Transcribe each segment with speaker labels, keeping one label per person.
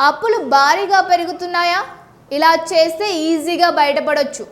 Speaker 1: అప్పులు భారీగా పెరుగుతున్నాయా? ఇలా చేస్తే ఈజీగా బయటపడొచ్చు.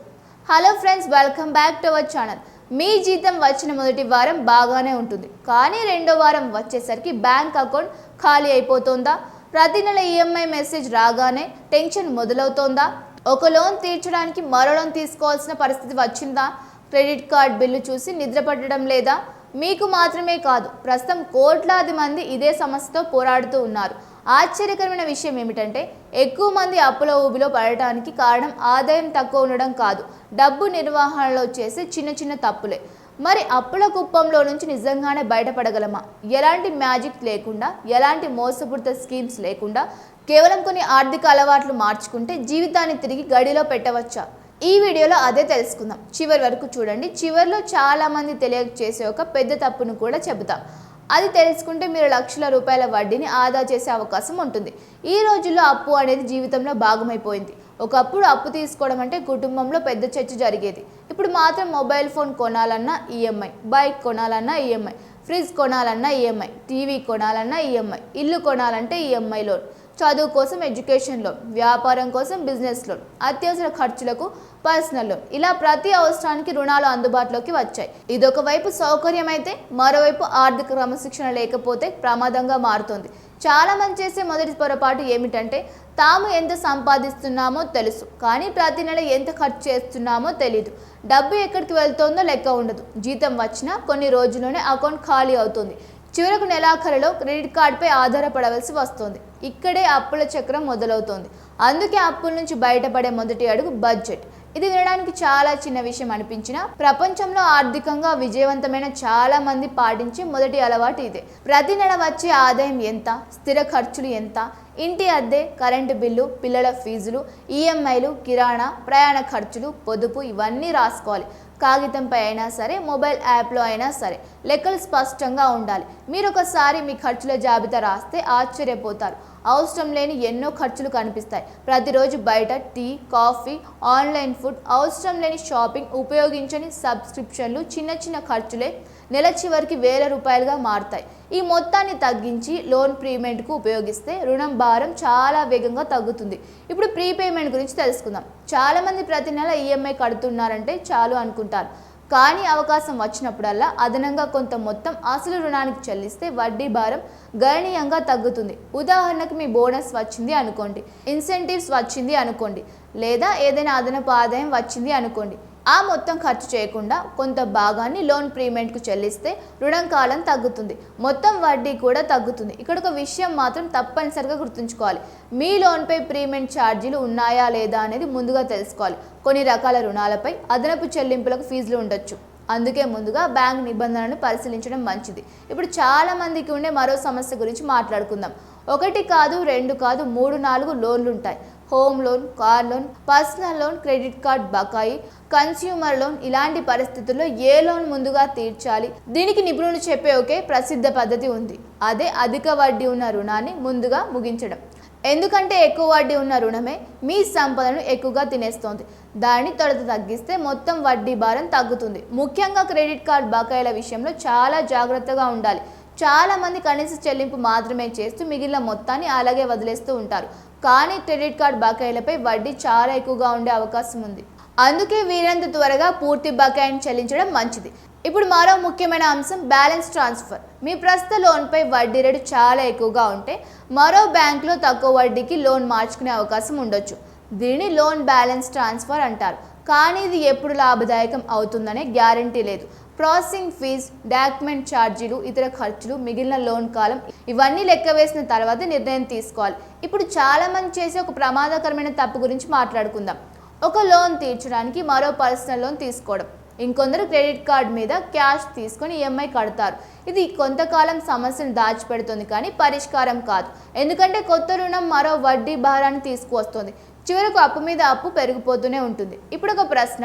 Speaker 1: Hello friends, welcome back to our channel. మీ జీతం వచ్చిన మొదటి వారం బాగానే ఉంటుంది, కానీ రెండో వారం వచ్చేసరికి బ్యాంక్ అకౌంట్ ఖాళీ అయిపోతుందా? ప్రతి నెల ఈఎంఐ మెసేజ్ రాగానే టెన్షన్ మొదలవుతోందా? ఒక లోన్ తీర్చడానికి మరో లోన్ తీసుకోవాల్సిన పరిస్థితి వచ్చిందా? క్రెడిట్ కార్డ్ బిల్లు చూసి నిద్ర పట్టడం లేదా? మీకు మాత్రమే కాదు, ప్రస్తుతం కోట్లాది మంది ఇదే సమస్యతో పోరాడుతూ ఉన్నారు. ఆశ్చర్యకరమైన విషయం ఏమిటంటే, ఎక్కువ మంది అప్పుల ఊబిలో పడటానికి కారణం ఆదాయం తక్కువ ఉండడం కాదు, డబ్బు నిర్వహణలో చేసే చిన్న చిన్న తప్పులే. మరి అప్పుల కుప్పంలో నుంచి నిజంగానే బయటపడగలమా? ఎలాంటి మ్యాజిక్ లేకుండా, ఎలాంటి మోసపూరిత స్కీమ్స్ లేకుండా, కేవలం కొన్ని ఆర్థిక అలవాట్లు మార్చుకుంటే జీవితాన్ని తిరిగి గడిలో పెట్టవచ్చా? ఈ వీడియోలో అదే తెలుసుకుందాం. చివరి వరకు చూడండి. చివరిలో చాలామంది తెలియక చేసే ఒక పెద్ద తప్పును కూడా చెబుతాం. అది తెలుసుకుంటే మీరు లక్షల రూపాయల వడ్డీని ఆదా చేసే అవకాశం ఉంటుంది. ఈ రోజుల్లో అప్పు అనేది జీవితంలో భాగమైపోయింది. ఒకప్పుడు అప్పు తీసుకోవడం అంటే కుటుంబంలో పెద్ద చర్చ జరిగేది. ఇప్పుడు మాత్రం మొబైల్ ఫోన్ కొనాలన్నా ఈఎంఐ, బైక్ కొనాలన్నా ఈఎంఐ, ఫ్రిడ్జ్ కొనాలన్నా ఈఎంఐ, టీవీ కొనాలన్నా ఈఎంఐ, ఇల్లు కొనాలంటే ఈఎంఐ లోన్, చదువు కోసం ఎడ్యుకేషన్ లోన్, వ్యాపారం కోసం బిజినెస్ లోన్, అత్యవసర ఖర్చులకు పర్సనల్ లోన్, ఇలా ప్రతి అవసరానికి రుణాలు అందుబాటులోకి వచ్చాయి. ఇదొక వైపు సౌకర్యం అయితే, మరోవైపు ఆర్థిక క్రమశిక్షణ లేకపోతే ప్రమాదంగా మారుతుంది. చాలా మంది చేసే మొదటి పొరపాటు ఏమిటంటే, తాము ఎంత సంపాదిస్తున్నామో తెలుసు, కానీ ప్రతి నెల ఎంత ఖర్చు చేస్తున్నామో తెలియదు. డబ్బు ఎక్కడికి వెళ్తుందో లెక్క ఉండదు. జీతం వచ్చినా కొన్ని రోజుల్లోనే అకౌంట్ ఖాళీ అవుతుంది. చివరకు నెలాఖరులో క్రెడిట్ కార్డుపై ఆధారపడవలసి వస్తుంది. ఇక్కడే అప్పుల చక్రం మొదలవుతోంది. అందుకే అప్పుల నుంచి బయటపడే మొదటి అడుగు బడ్జెట్. ఇది వినడానికి చాలా చిన్న విషయం అనిపించినా, ప్రపంచంలో ఆర్థికంగా విజయవంతమైన చాలా మంది పాటించే మొదటి అలవాటు ఇదే. ప్రతి నెల వచ్చే ఆదాయం ఎంత, స్థిర ఖర్చులు ఎంత, ఇంటి అద్దె, కరెంటు బిల్లు, పిల్లల ఫీజులు, ఈఎంఐలు, కిరాణా, ప్రయాణ ఖర్చులు, పొదుపు, ఇవన్నీ రాసుకోవాలి. కాగితంపై అయినా సరే, మొబైల్ యాప్లో అయినా సరే, లెక్కలు స్పష్టంగా ఉండాలి. మీరు ఒకసారి మీ ఖర్చుల జాబితా రాస్తే ఆశ్చర్యపోతారు. అవసరం లేని ఎన్నో ఖర్చులు కనిపిస్తాయి. ప్రతిరోజు బయట టీ, కాఫీ, ఆన్లైన్ ఫుడ్, అవసరం లేని షాపింగ్, ఉపయోగించని సబ్స్క్రిప్షన్లు, చిన్న చిన్న ఖర్చులే నెల చివరికి వేల రూపాయలుగా మారుతాయి. ఈ మొత్తాన్ని తగ్గించి లోన్ ప్రీపేమెంట్కు ఉపయోగిస్తే రుణం భారం చాలా వేగంగా తగ్గుతుంది. ఇప్పుడు ప్రీపేమెంట్ గురించి తెలుసుకుందాం. చాలామంది ప్రతి నెల ఈఎంఐ కడుతున్నారంటే చాలు అనుకుంటారు, కానీ అవకాశం వచ్చినప్పుడల్లా అదనంగా కొంత మొత్తం అసలు రుణానికి చెల్లిస్తే వడ్డీ భారం గణనీయంగా తగ్గుతుంది. ఉదాహరణకు మీ బోనస్ వచ్చింది అనుకోండి, ఇన్సెంటివ్స్ వచ్చింది అనుకోండి, లేదా ఏదైనా అదనపు ఆదాయం వచ్చింది అనుకోండి. ఆ మొత్తం ఖర్చు చేయకుండా కొంత భాగాన్ని లోన్ ప్రీపేమెంట్కు చెల్లిస్తే రుణం కాలం తగ్గుతుంది, మొత్తం వడ్డీ కూడా తగ్గుతుంది. ఇక్కడ ఒక విషయం మాత్రం తప్పనిసరిగా గుర్తుంచుకోవాలి. మీ లోన్పై ప్రీపేమెంట్ ఛార్జీలు ఉన్నాయా లేదా అనేది ముందుగా తెలుసుకోవాలి. కొన్ని రకాల రుణాలపై అదనపు చెల్లింపులకు ఫీజులు ఉండొచ్చు. అందుకే ముందుగా బ్యాంక్ నిబంధనలను పరిశీలించడం మంచిది. ఇప్పుడు చాలా మందికి ఉండే మరో సమస్య గురించి మాట్లాడుకుందాం. ఒకటి కాదు, రెండు కాదు, 3-4 లోన్లు ఉంటాయి. Home loan, car loan, personal loan, credit card బకాయి, కన్స్యూమర్ లోన్. ఇలాంటి పరిస్థితుల్లో ఏ లోన్ ముందుగా తీర్చాలి? దీనికి నిపుణులు చెప్పే ఒకే ప్రసిద్ధ పద్ధతి ఉంది. అదే అధిక వడ్డీ ఉన్న రుణాన్ని ముందుగా ముగించడం. ఎందుకంటే ఎక్కువ వడ్డీ ఉన్న రుణమే మీ సంపదను ఎక్కువగా తినేస్తోంది. దాన్ని త్వరత తగ్గిస్తే మొత్తం వడ్డీ భారం తగ్గుతుంది. ముఖ్యంగా క్రెడిట్ కార్డ్ బకాయిల విషయంలో చాలా జాగ్రత్తగా ఉండాలి. చాలా మంది కనీస చెల్లింపు మాత్రమే చేస్తూ మిగిలిన మొత్తాన్ని అలాగే వదిలేస్తూ ఉంటారు. కానీ క్రెడిట్ కార్డ్ బకాయిలపై వడ్డీ చాలా ఎక్కువగా ఉండే అవకాశం ఉంది. అందుకే వీరంత త్వరగా పూర్తి బకాయిని చెల్లించడం మంచిది. ఇప్పుడు మరో ముఖ్యమైన అంశం బ్యాలెన్స్ ట్రాన్స్ఫర్. మీ ప్రస్తుత లోన్పై వడ్డీ రేటు చాలా ఎక్కువగా ఉంటే మరో బ్యాంకులో తక్కువ వడ్డీకి లోన్ మార్చుకునే అవకాశం ఉండొచ్చు. దీనిని లోన్ బ్యాలెన్స్ ట్రాన్స్ఫర్ అంటారు. కానీ ఇది ఎప్పుడు లాభదాయకం అవుతుందనే గ్యారంటీ లేదు. ప్రాసెసింగ్ ఫీజ్, డాక్యుమెంట్ ఛార్జీలు, ఇతర ఖర్చులు, మిగిలిన లోన్ కాలం, ఇవన్నీ లెక్క వేసిన తర్వాత నిర్ణయం తీసుకోవాలి. ఇప్పుడు చాలామంది చేసే ఒక ప్రమాదకరమైన తప్పు గురించి మాట్లాడుకుందాం. ఒక లోన్ తీర్చడానికి మరో పర్సనల్ లోన్ తీసుకోవడం. ఇంకొందరు క్రెడిట్ కార్డ్ మీద క్యాష్ తీసుకొని ఈఎంఐ కడతారు. ఇది కొంతకాలం సమస్యను దాచిపెడుతుంది, కానీ పరిష్కారం కాదు. ఎందుకంటే కొత్త రుణం మరో వడ్డీ భారాన్ని తీసుకువస్తుంది. చివరకు అప్పు మీద అప్పు పెరిగిపోతూనే ఉంటుంది. ఇప్పుడు ఒక ప్రశ్న,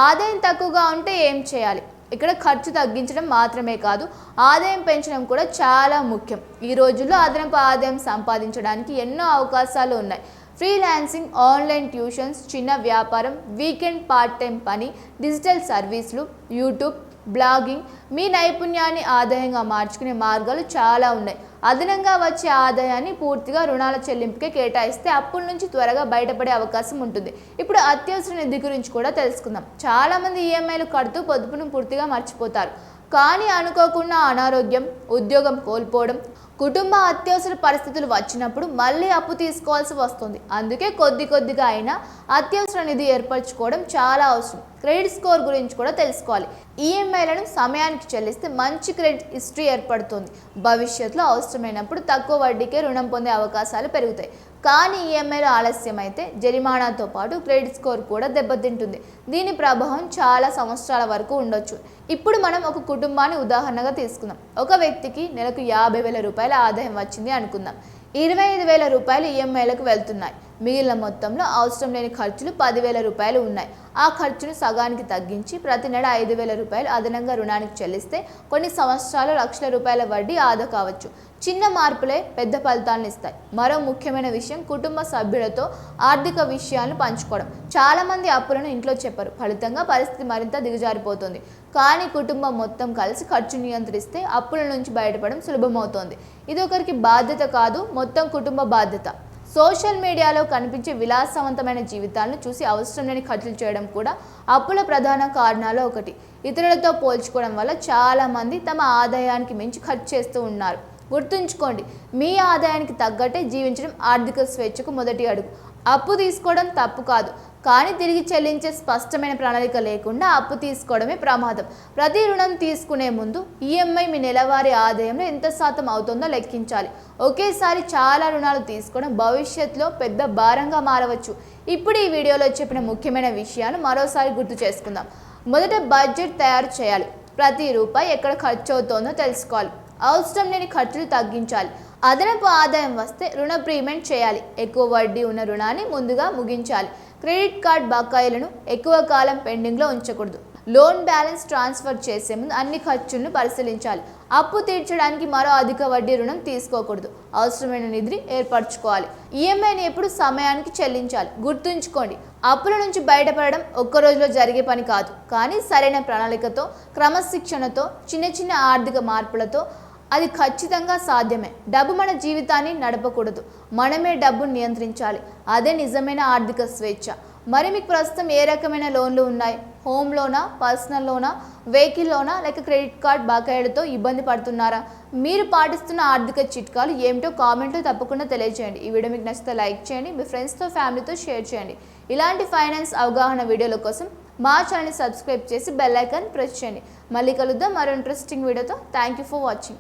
Speaker 1: ఆదాయం తక్కువగా ఉంటే ఏం చేయాలి? ఇక్కడ ఖర్చు తగ్గించడం మాత్రమే కాదు, ఆదాయం పెంచడం కూడా చాలా ముఖ్యం. ఈ రోజుల్లో అదనపు ఆదాయం సంపాదించడానికి ఎన్నో అవకాశాలు ఉన్నాయి. ఫ్రీలాన్సింగ్, ఆన్లైన్ ట్యూషన్స్, చిన్న వ్యాపారం, వీకెండ్ పార్ట్ టైం పని, డిజిటల్ సర్వీసులు, యూట్యూబ్, బ్లాగింగ్, మీ నైపుణ్యాన్ని ఆదాయంగా మార్చుకునే మార్గాలు చాలా ఉన్నాయి. అదనంగా వచ్చే ఆదాయాన్ని పూర్తిగా రుణాల చెల్లింపుకే కేటాయిస్తే అప్పుల నుంచి త్వరగా బయటపడే అవకాశం ఉంటుంది. ఇప్పుడు అత్యవసర నిధి గురించి కూడా తెలుసుకుందాం. చాలామంది ఈఎంఐలు కడుతూ పొదుపును పూర్తిగా మర్చిపోతారు. కానీ అనుకోకుండా అనారోగ్యం, ఉద్యోగం కోల్పోవడం, కుటుంబ అత్యవసర పరిస్థితులు వచ్చినప్పుడు మళ్ళీ అప్పు తీసుకోవాల్సి వస్తుంది. అందుకే కొద్దిగా అయినా అత్యవసర నిధి ఏర్పరచుకోవడం చాలా అవసరం. క్రెడిట్ స్కోర్ గురించి కూడా తెలుసుకోవాలి. ఈఎంఐలను సమయానికి చెల్లిస్తే మంచి క్రెడిట్ హిస్టరీ ఏర్పడుతుంది. భవిష్యత్తులో అవసరమైనప్పుడు తక్కువ వడ్డీకే రుణం పొందే అవకాశాలు పెరుగుతాయి. కానీ ఈఎంఐలు ఆలస్యం అయితే జరిమానాతో పాటు క్రెడిట్ స్కోర్ కూడా దెబ్బతింటుంది. దీని ప్రభావం చాలా సంవత్సరాల వరకు ఉండొచ్చు. ఇప్పుడు మనం ఒక కుటుంబాన్ని ఉదాహరణగా తీసుకుందాం. ఒక వ్యక్తికి నెలకు 50,000 రూపాయల ఆదాయం వచ్చింది అనుకుందాం. 25,000 రూపాయలు ఈఎంఐలకు వెళ్తున్నాయి. మిగిలిన మొత్తంలో అవసరం లేని ఖర్చులు 10,000 రూపాయలు ఉన్నాయి. ఆ ఖర్చును సగానికి తగ్గించి ప్రతి నెల 5,000 రూపాయలు అదనంగా రుణానికి చెల్లిస్తే కొన్ని సంవత్సరాలు లక్షల రూపాయల వడ్డీ ఆదా కావచ్చు. చిన్న మార్పులే పెద్ద ఫలితాలను ఇస్తాయి. మరో ముఖ్యమైన విషయం కుటుంబ సభ్యులతో ఆర్థిక విషయాలను పంచుకోవడం. చాలామంది అప్పులను ఇంట్లో చెప్పరు. ఫలితంగా పరిస్థితి మరింత దిగజారిపోతుంది. కానీ కుటుంబం మొత్తం కలిసి ఖర్చు నియంత్రిస్తే అప్పుల నుంచి బయటపడడం సులభమవుతోంది. ఇది ఒకరికి బాధ్యత కాదు, మొత్తం కుటుంబ బాధ్యత. సోషల్ మీడియాలో కనిపించే విలాసవంతమైన జీవితాలను చూసి అవసరం లేని ఖర్చులు చేయడం కూడా అప్పుల ప్రధాన కారణాలు ఒకటి. ఇతరులతో పోల్చుకోవడం వల్ల చాలామంది తమ ఆదాయానికి మించి ఖర్చు చేస్తూ ఉన్నారు. గుర్తుంచుకోండి, మీ ఆదాయానికి తగ్గట్టే జీవించడం ఆర్థిక స్వేచ్ఛకు మొదటి అడుగు. అప్పు తీసుకోవడం తప్పు కాదు, కానీ తిరిగి చెల్లించే స్పష్టమైన ప్రణాళిక లేకుండా అప్పు తీసుకోవడమే ప్రమాదం. ప్రతి రుణం తీసుకునే ముందు ఈఎంఐ మీ నెలవారీ ఆదాయంలో ఎంత శాతం అవుతుందో లెక్కించాలి. ఒకేసారి చాలా రుణాలు తీసుకోవడం భవిష్యత్తులో పెద్ద భారంగా మారవచ్చు. ఇప్పుడు ఈ వీడియోలో చెప్పిన ముఖ్యమైన విషయాలు మరోసారి గుర్తు చేసుకుందాం. మొదట బడ్జెట్ తయారు చేయాలి. ప్రతి రూపాయి ఎక్కడ ఖర్చు అవుతోందో తెలుసుకోవాలి. అవసరం లేని ఖర్చులు తగ్గించాలి. అదనపు ఆదాయం వస్తే రుణ ప్రీమియం చేయాలి. ఎక్కువ వడ్డీ ఉన్న రుణాన్ని ముందుగా ముగించాలి. క్రెడిట్ కార్డ్ బకాయిలను ఎక్కువ కాలం పెండింగ్లో ఉంచకూడదు. లోన్ బ్యాలెన్స్ ట్రాన్స్ఫర్ చేసే ముందు అన్ని ఖర్చులను పరిశీలించాలి. అప్పు తీర్చడానికి మరో అధిక వడ్డీ రుణం తీసుకోకూడదు. అవసరమైన నిధిని ఏర్పరచుకోవాలి. ఈఎంఐని ఎప్పుడు సమయానికి చెల్లించాలి. గుర్తుంచుకోండి, అప్పుల నుంచి బయటపడడం ఒక్క రోజులో జరిగే పని కాదు. కానీ సరైన ప్రణాళికతో, క్రమశిక్షణతో, చిన్న ఆర్థిక మార్పులతో అది ఖచ్చితంగా సాధ్యమే. డబ్బు మన జీవితాన్ని నడపకూడదు, మనమే డబ్బును నియంత్రించాలి. అదే నిజమైన ఆర్థిక స్వేచ్ఛ. మరి మీకు ప్రస్తుతం ఏ రకమైన లోన్లు ఉన్నాయి? హోమ్ లోనా, పర్సనల్ లోనా, వెహికల్ లోనా, లేక క్రెడిట్ కార్డ్ బకాయిలతో ఇబ్బంది పడుతున్నారా? మీరు పాటిస్తున్న ఆర్థిక చిట్కాలు ఏమిటో కామెంట్లో తప్పకుండా తెలియజేయండి. ఈ వీడియో మీకు నచ్చితే లైక్ చేయండి, మీ ఫ్రెండ్స్తో, ఫ్యామిలీతో షేర్ చేయండి. ఇలాంటి ఫైనాన్స్ అవగాహన వీడియోల కోసం మా ఛానల్ని సబ్స్క్రైబ్ చేసి బెల్ ఐకాన్ ప్రెస్ చేయండి. మళ్ళీ కలుద్దాం మరో ఇంట్రెస్టింగ్ వీడియోతో. Thank you for watching.